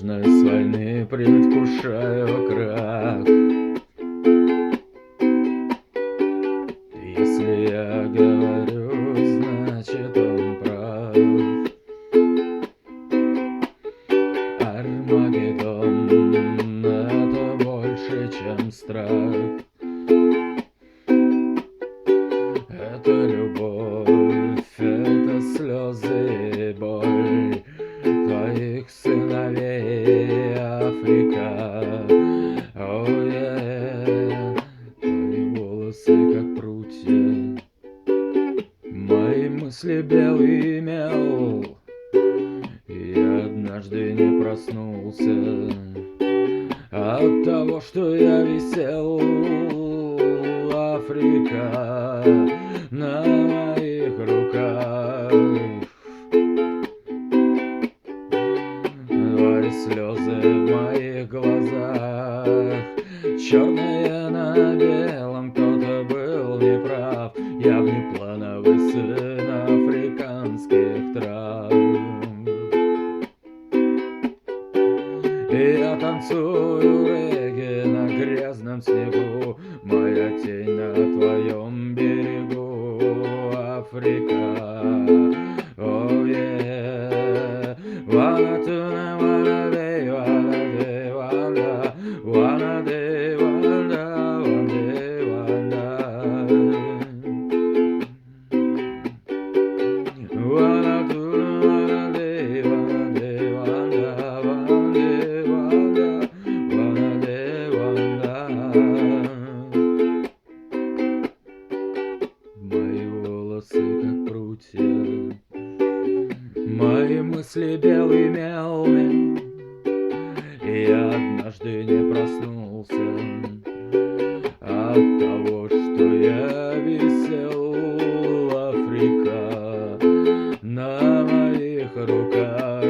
нежность войны предвкушаю крах. Если я говорю, значит он прав. Армагеддон — это больше, чем страх. Это любовь, это слезы и боль твоих сыновей, Африка. Твои волосы как прутья, мои мысли белый мел. Я однажды не проснулся от того, что я висел, Африка, на моих руках. Твои слезы в моих глазах, черное на белом, кто-то был неправ. Я внеплановый сын африканских трав. И я танцую регги на грязном снегу, моя тень на твоем берегу, Африка. Oh yeah. Wanna tuna, wanna day, wanna day, wanna day, one day, wanna tuna, wanna day, one day, wanna day, Мои волосы как прутья, мои мысли белый мел. И я однажды не проснулся от того, что я висел, Африка, на моих руках.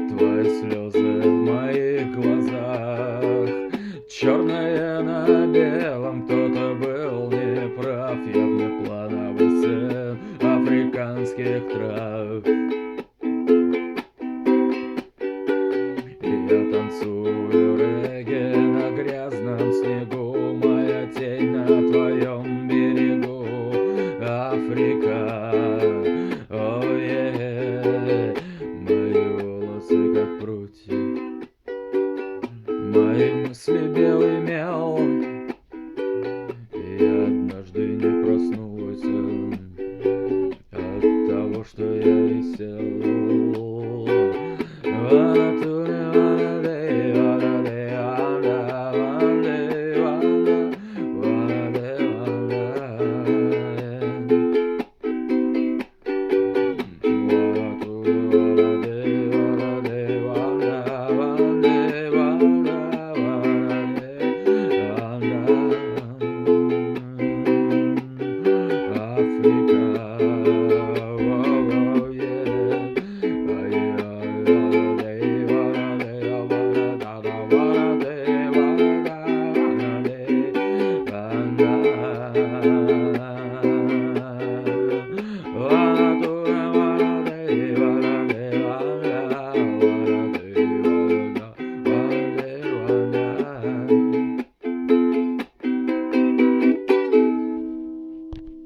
Твои слезы в моих глазах, черное на белом, кто-то был неправ. Я внеплановый сын африканских трав. И я танцую регги на грязном снегу, моя тень на твоем берегу, Африка.